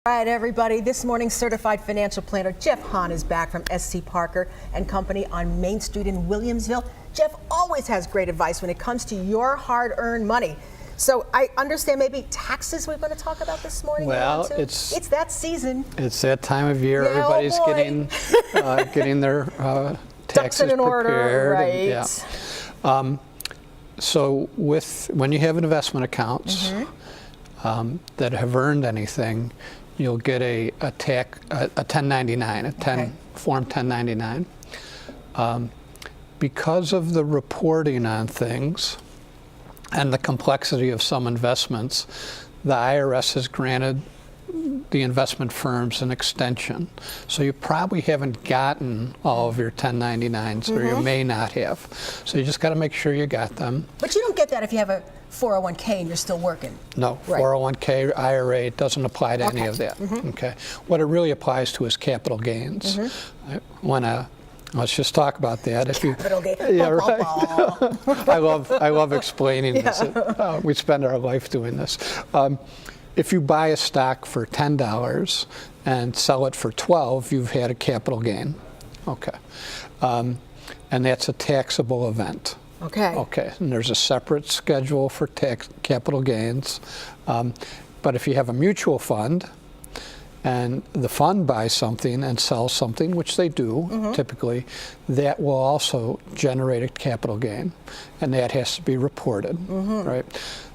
All right, everybody, this morning's certified financial planner Jeff Hahn is back from SC Parker and Company on Main Street in Williamsville. Jeff always has great advice when it comes to your hard-earned money. So I understand maybe taxes we're going to talk about this morning. Well, it's that season. It's that time of year. Yeah, everybody's getting their taxes in order, prepared. right? And, so when you have investment accounts that have earned anything, you'll get a 1099, Form 1099. Because of the reporting on things and the complexity of some investments, the IRS has granted the investment firms an extension. So you probably haven't gotten all of your 1099s, or you may not have. So you just got to make sure you got them. But you don't get that if you have a 401k and you're still working. No, right. 401k, IRA, it doesn't apply to any of that. Okay. What it really applies to is capital gains. Let's just talk about that. Capital gains. Yeah, right. I love explaining this. We spend our life doing this. If you buy a stock for $10 and sell it for $12, you've had a capital gain. Okay. And that's a taxable event. Okay, and there's a separate schedule for capital gains. But if you have a mutual fund and the fund buys something and sells something, which they do typically, that will also generate a capital gain, and that has to be reported, right?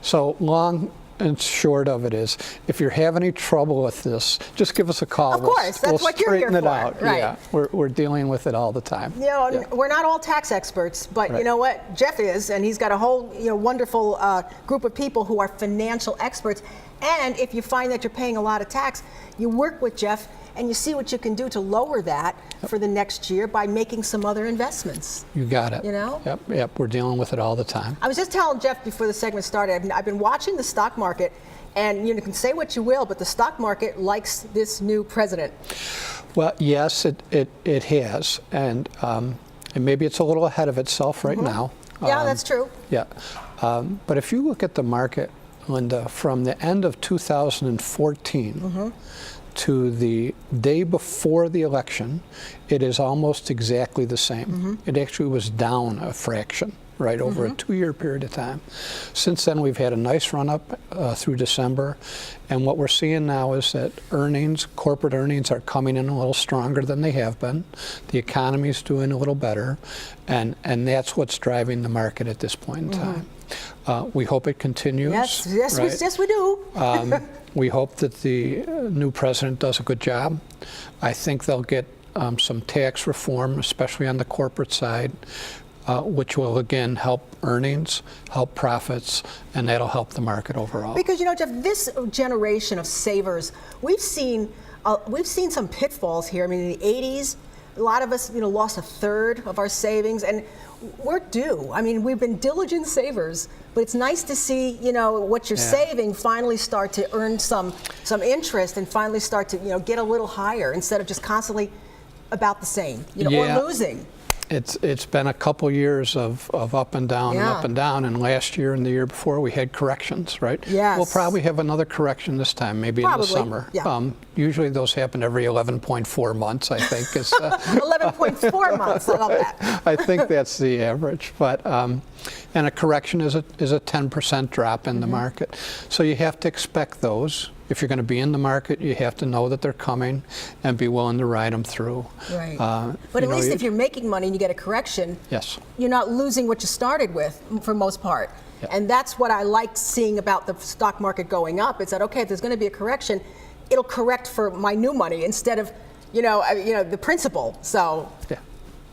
So long and short of it is, if you're having any trouble with this, just give us a call. Of course, that's what you're here for. We'll straighten it out. Right. Yeah, we're dealing with it all the time. You know, we're not all tax experts, but you know what? Jeff is, and he's got a whole wonderful group of people who are financial experts. And if you find that you're paying a lot of tax, you work with Jeff and you see what you can do to lower that for the next year by making some other investments. You got it. You know? Yep, we're dealing with it all the time. I was just telling Jeff before the segment started, I've been watching the stock market, and you can say what you will, but the stock market likes this new president. Well, yes, it has, and maybe it's a little ahead of itself right now. Yeah, that's true. Yeah, but if you look at the market, Linda, from the end of 2014 to the day before the election, it is almost exactly the same. It actually was down a fraction, right, over a 2-year period of time. Since then, we've had a nice run up through December, and what we're seeing now is that corporate earnings are coming in a little stronger than they have been. The economy is doing a little better, and that's what's driving the market at this point in time. We hope it continues. Yes, we do. We hope that the new president does a good job. I think they'll get some tax reform, especially on the corporate side, which will again help earnings, help profits, and that'll help the market overall. Because Jeff, this generation of savers, we've seen some pitfalls here. I mean, in the 80s, a lot of us lost a third of our savings, and we're due. I mean, we've been diligent savers, but it's nice to see what you're saving finally start to earn some interest and finally start to get a little higher instead of just constantly about the same or losing. It's been a couple years of up and down and up and down, and last year and the year before we had corrections, right? Yes. We'll probably have another correction this time, maybe in the summer. Yeah. Usually those happen every 11.4 months, I think. 11.4 months, I love that. I think that's the average, but and a correction is a 10% drop in the market. So you have to expect those. If you're going to be in the market, you have to know that they're coming and be willing to ride them through. Right. But at least if you're making money and you get a correction, you're not losing what you started with for most part. Yep. And that's what I like seeing about the stock market going up. It's that, okay, if there's going to be a correction, it'll correct for my new money instead of, the principal. So. Yeah.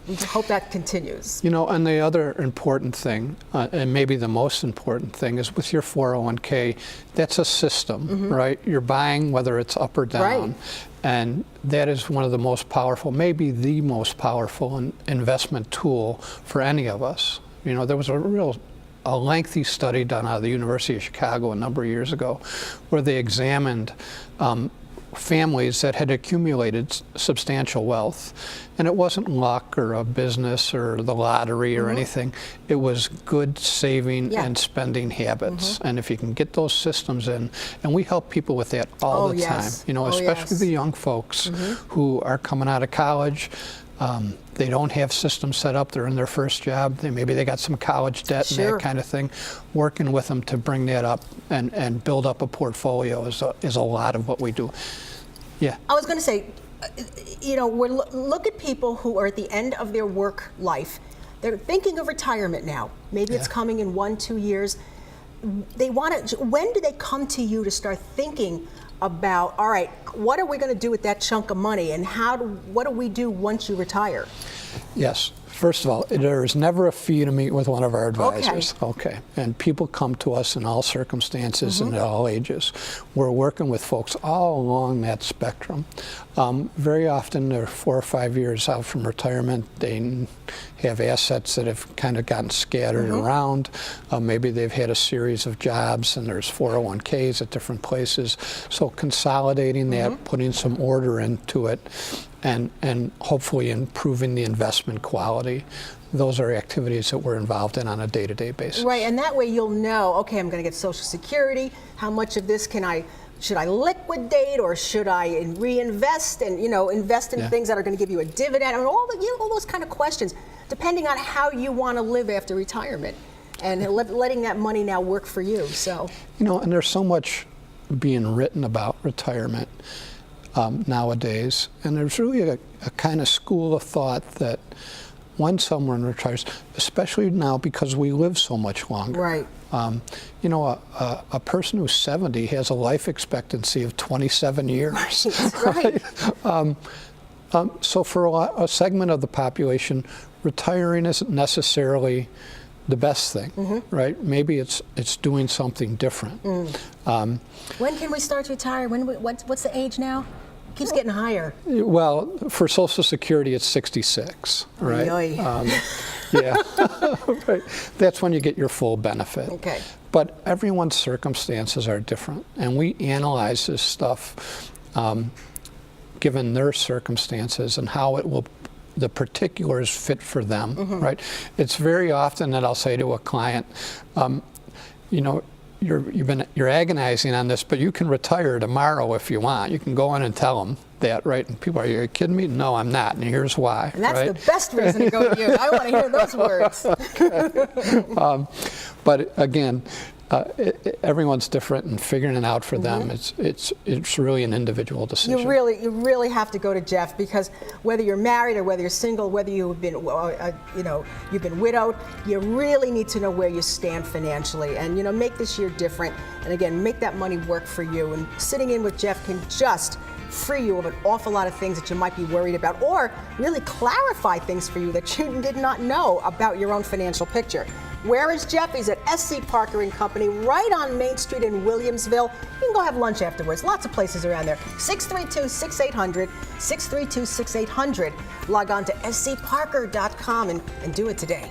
We hope that continues. And the other important thing, and maybe the most important thing, is with your 401k, that's a system, right? You're buying whether it's up or down. Right. And that is one of the most powerful, maybe the most powerful investment tool for any of us. There was a lengthy study done out of the University of Chicago a number of years ago where they examined families that had accumulated substantial wealth. And it wasn't luck or a business or the lottery or anything. It was good saving and spending habits. And if you can get those systems in, and we help people with that all the time, you know, especially the young folks who are coming out of college. They don't have systems set up. They're in their first job. Maybe they got some college debt and that kind of thing. Working with them to bring that up and build up a portfolio is a lot of what we do. Yeah. I was going to say, you know, look at people who are at the end of their work life. They're thinking of retirement now. Maybe it's coming in 1-2 years. They want to. When do they come to you to start thinking about, all right, what are we going to do with that chunk of money, and what do we do once you retire? Yes. First of all, there is never a fee to meet with one of our advisors. Okay. And people come to us in all circumstances and at all ages. We're working with folks all along that spectrum. Very often they're 4 or 5 years out from retirement. They have assets that have kind of gotten scattered around. Maybe they've had a series of jobs and there's 401ks at different places. So consolidating that, putting some order into it, and hopefully improving the investment quality. Those are activities that we're involved in on a day-to-day basis. Right, and that way you'll know, okay, I'm going to get Social Security. How much of this should I liquidate, or should I reinvest and, you know, invest in things that are going to give you a dividend? I mean, all those kind of questions, depending on how you want to live after retirement, and letting that money now work for you. So, you know, and there's so much being written about retirement nowadays, and there's really a kind of school of thought that when someone retires, especially now because we live so much longer. Right. You know, a person who's 70 has a life expectancy of 27 years. Right. So for a segment of the population, retiring isn't necessarily the best thing, right? Maybe it's doing something different. When can we start to retire? What's the age now? It keeps getting higher. Well, for Social Security, it's 66, right? Yeah, right. That's when you get your full benefit. Okay. But everyone's circumstances are different, and we analyze this stuff given their circumstances and how it will, the particulars fit for them, right? It's very often that I'll say to a client, you know, you're agonizing on this, but you can retire tomorrow if you want. You can go in and tell them that, right? And people are, are you kidding me? No, I'm not, and here's why. And that's the best reason to go to you. I want to hear those words. But again, everyone's different, and figuring it out for them, it's really an individual decision. You really have to go to Jeff, because whether you're married or whether you're single, whether you've been you've been widowed, you really need to know where you stand financially, and make this year different. And again, make that money work for you. And sitting in with Jeff can just free you of an awful lot of things that you might be worried about, or really clarify things for you that you did not know about your own financial picture. Where is Jeff? He's at SC Parker and Company, right on Main Street in Williamsville. You can go have lunch afterwards. Lots of places around there. 632-6800, 632-6800. Log on to scparker.com and do it today.